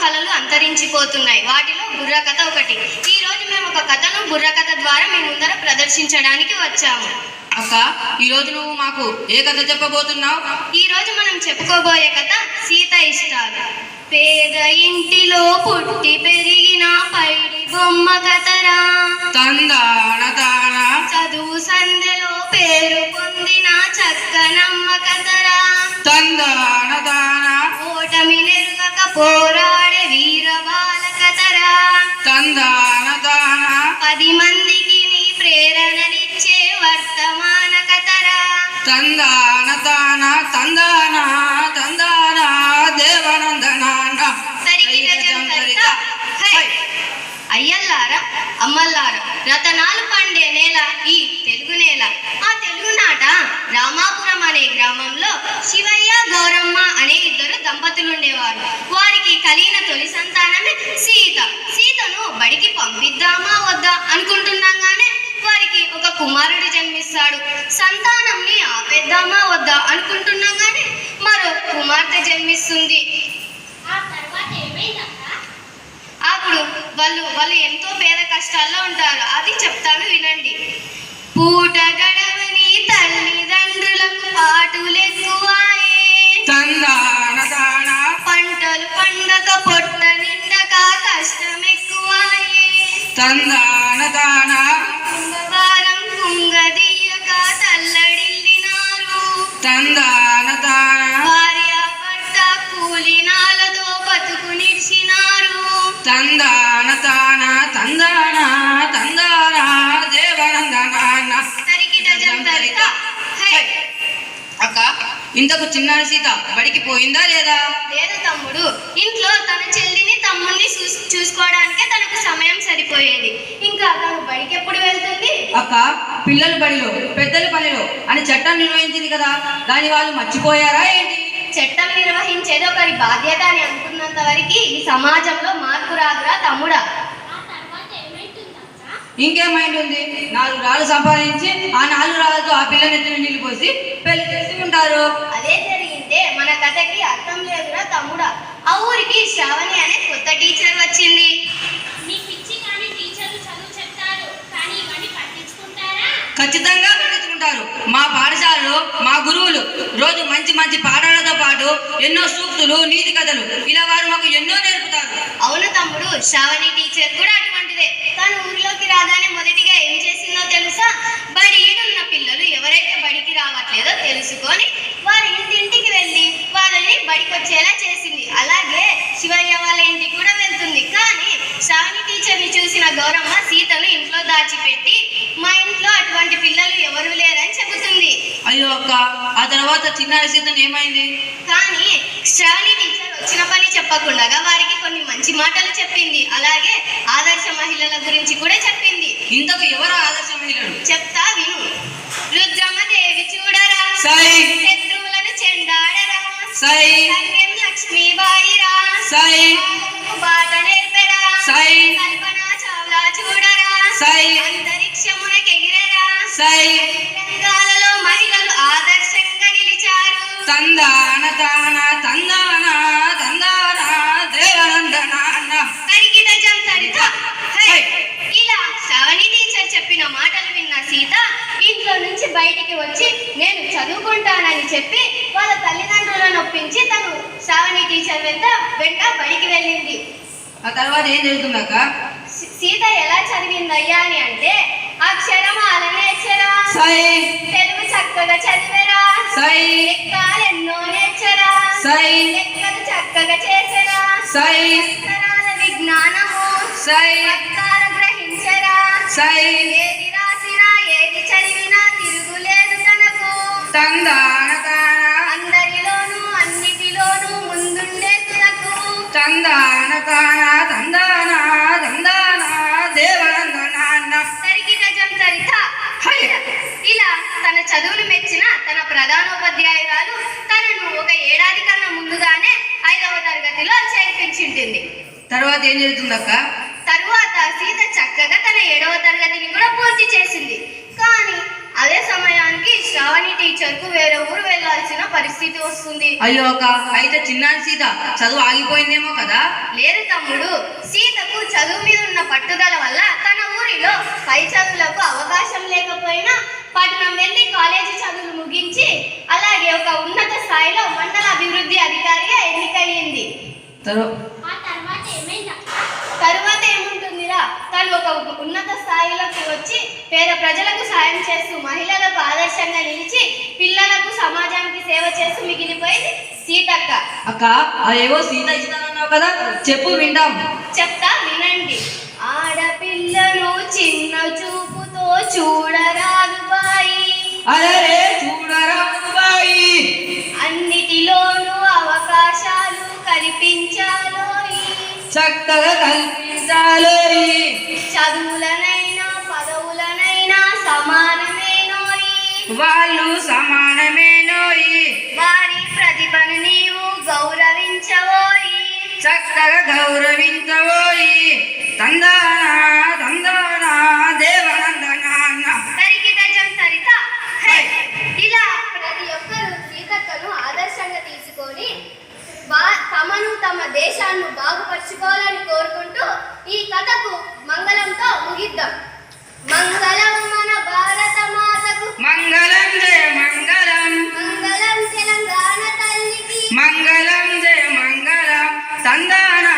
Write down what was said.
కళలు అంతరించిపోతున్నాయి. వాటిలో బుర్రకథ ఒకటి. ఈ రోజు మేము ఒక కథను బుర్రకథ ద్వారా మీ ముందర ప్రదర్శించడానికి వచ్చాము. అక్క, ఈరోజు నువ్వు మాకు ఏ కథ చెప్పబోతున్నావు? ఈ రోజు మనం చెప్పుకోబోయే కథ సీత ఇష్టాలు. పేద ఇంటిలో పుట్టి పెరిగిన పైడి బొమ్మ కథరా. తందాన తాన చదువు సందెలో పేరు పొందిన చక్కనమ్మ కథరా. తందాన తాన ఓటమి నెరుగక పోరాడే వీరబాల కథరా. తందాన తాన 10 మందికి నీ ప్రేరణనిచ్చే వర్తమాన కథరా. తందాన తాన తందాన తందాన దేవనందనాన. అయ్యల్లారా, అమ్మల్లారా, రతనాలు పండే నేల ఈ తెలుగు నేల. ఆ తెలుగునాట రామాపురం అనే గ్రామంలో శివయ్య గౌరమ్మ అనే 2 దంపతులుండేవారు. వారికి కలిగిన తొలి సంతానమే సీత. సీతను బడికి పంపిద్దామా వద్దా అనుకుంటుండగానే వారికి ఒక కుమారుడు జన్మిస్తాడు. సంతానంని ఆపేద్దామా వద్దా అనుకుంటుండగానే మరో కుమార్తె జన్మిస్తుంది. అప్పుడు వాళ్ళు ఎంతో పేద కష్టాల్లో ఉంటారు. అది చెప్తాను, వినండి. పూట గడవని తల్లిదండ్రులకు పాటులెక్కువాయే. పంటలు పండక పొట్ట నిండక కష్టమెక్కువాయే. కుంగవారం కుంగదీయక తల్లడిల్లినారు. భార్య భర్త కూలినాలతో బతుకు నిడిచినారు. తందాన తాన తందాన తందాన దేవనందనాన. అక్క, ఇంతకు చిన్నారి సీత బడికి పోయిందా లేదా? లేదు తమ్ముడు. ఇంట్లో తన చెల్లిని తమ్ముడిని చూసుకోవడానికే తనకు సమయం సరిపోయేది. ఇంకా తను బడికి ఎప్పుడు వెళ్తుంది? అక్క, పిల్లలు బడిలో పెద్దలు పనిలో అని చట్టం నిర్వహించింది కదా, దాని వాళ్ళు మర్చిపోయారా ఏంటి? చట్టం నిర్వహించేది ఒకరి బాధ్యత అని అనుకున్నంత వరకు ఈ సమాజంలో మార్పు రాదురా తమ్ముడా. ఇంకేమైంది? 4 రాళ్ళు సంపాదించి ఆ 4 రాళ్ళతో ఆ పిల్లని ఎత్తున నీళ్ళు పోసి పెళ్లి చేసి ఉంటారు. అదే జరిగింటే మన కథకి అర్థం లేదురా తమ్ముడా. ఆ ఊరికి శ్రావణి అనే కొత్త టీచర్ వచ్చింది. ఖచ్చితంగా పట్టించుకుంటారు. మా పాఠశాలలో మా గురువులు రోజు మంచి మంచి పాఠాలతో పాటు ఎన్నో సూక్తులు, నీతి కథలు ఇలా వారు మాకు ఎన్నో నేర్పుతారు. అవును తమ్ముడు, శ్రావణి టీచర్ కూడా అటువంటిదే. తను ఊరిలోకి రాగానే మొదటిగా ఏం చేసిందో తెలుసా? బడి ఈడున్న పిల్లలు ఎవరైతే బడికి రావట్లేదో తెలుసుకొని వారి ఇంటింటికి వెళ్ళి వాళ్ళని బడికి వచ్చేలా చేసింది. అలాగే శివయ్య వాళ్ళ ఇంటికి కూడా వెళ్తుంది. కానీ శ్రావణి టీచర్ని చూసిన గౌరమ్మ సీతను ఇంట్లో దాచిపెట్టి మా ఇంట్లో అటువంటి పిల్లలు ఎవరు లేరని చెబుతుంది. అయ్యో అక్క, ఆ తర్వాత చిన్నారి సీతను ఏమైంది? కానీ శ్రావణి టీచర్ వచ్చిన పని చెప్పకుండా వారికి కొన్ని మంచి మాటలు చెప్పింది. అలాగే ఆదర్శ మహిళల గురించి కూడా చెప్పింది. ఇంతకు ఎవరు ఆదర్శ మహిళలు? చెప్తా విను. రుద్రమదేవి చూడరా, శత్రువులను చెండాడరా, సంగం లక్ష్మీబాయిరా, బాట నేర్పెరా, కల్పనా చావ్లా చూడరా, అంతరిక్షమునకెగిరెరా, రంగాలలో మహిళలు ఆదర్శంగా నిలిచారు. తందాన తాన తందాన తందాన దేవనందనాన. ఇలా శ్రావణి టీచర్ చెప్పిన మాటలు విన్న సీత ఇంట్లో నుంచి బయటికి వచ్చి నేను చదువుకుంటానని చెప్పి వాళ్ళ తల్లిదండ్రులను ఒప్పించి తను శ్రావణి టీచర్ వెంట బడికి వెళ్ళింది. ఆ తర్వాత ఏం జరుగుతుందక్క? సీత ఎలా చదివిందయ్యా అని అంటే, అక్షరమాలనేచ్చరా, తెలుగు చక్కగా చదివేరా, లెక్కలెన్నో నేర్చరా, లెక్కలు చక్కగా చేసరా, అక్షరాల విజ్ఞానము అర్థాల గ్రహించరా, ఏది రాసినా ఏది చదివినా తిరుగులేదు తనకు. అందరిలోనూ అన్నిటిలోనూ ముందుండే తనకు. తందాన తాన తందాన తందాన దేవనందనాన. ఇలా తన చదువును మెచ్చిన తన ప్రధానోపాధ్యాయురాలు తనను 1 ఏడాది కన్నా ముందుగానే 5వ తరగతిలో చేర్పించింటుంది. తర్వాత ఏం జరుగుతుందక్క? తరువాత సీత చక్కగా తన 7వ తరగతిని కూడా పూర్తి చేసింది. కానీ అదే సమయానికి శ్రావణి టీచర్కు వేరే ఊరు వెళ్ళాల్సిన పరిస్థితి వస్తుంది. అయ్యో అక్క, అయితే చిన్నారి సీత చదువు ఆగిపోయిందేమో కదా. లేదు తమ్ముడు, సీతకు చదువు మీద ఉన్న పట్టుదల వల్ల తన ఊరిలో పై చదువులకు అవకాశం లేకపోయినా పట్నం వెళ్ళి కాలేజీ చదువులు ముగించి అలాగే ఒక ఉన్నత స్థాయిలో మండల అభివృద్ధి అధికారిగా ఎన్నికయ్యింది. తరువాత ఏముంటుందిరా, తను ఒక ఉన్నత స్థాయిలోకి వచ్చి పేద ప్రజలకు సాయం చేస్తూ మహిళలకు ఆదర్శంగా నిలిచి పిల్లలకు సమాజానికి సేవ చేస్తూ మిగిలిపోయింది సీతక్క. అక్క, అదేవో సీత ఇస్తానన్నావు కదా, చెప్పు వింటాం. చెప్తా వినండి. ఆడపిల్లను చిన్న చూపుతో చూడరాదు బాయి, అరే చూడరాదు బాయి, అన్నిటిలోనూ అవకాశాలు కల్పించాలోయి, చక్కగా కల్పించాలోయి, చదువులనైనా పదవులనైనా సమానమేనోయి, వాళ్ళు సమానమేనోయి, వారి ప్రతిభను నీవు గౌరవించవోయి, చక్కగా గౌరవించవోయి, తందానా తందానా దేవనందనాన్న. తరికిట జంతరిత. ఇలా ప్రతి ఒక్కరూ సీతక్కను ఆదర్శంగా తీసుకొని తమను తమ దేశాన్ని బాగుపరుచుకోవాలని కోరుకుంటూ ఈ కథకు మంగళంతో ముగిద్దాం. మంగళం మన భారత మాతకు, మంగళం జయ మంగళం, మంగళం తెలంగాణ తల్లికి, మంగళం జయ మంగళం, తందానా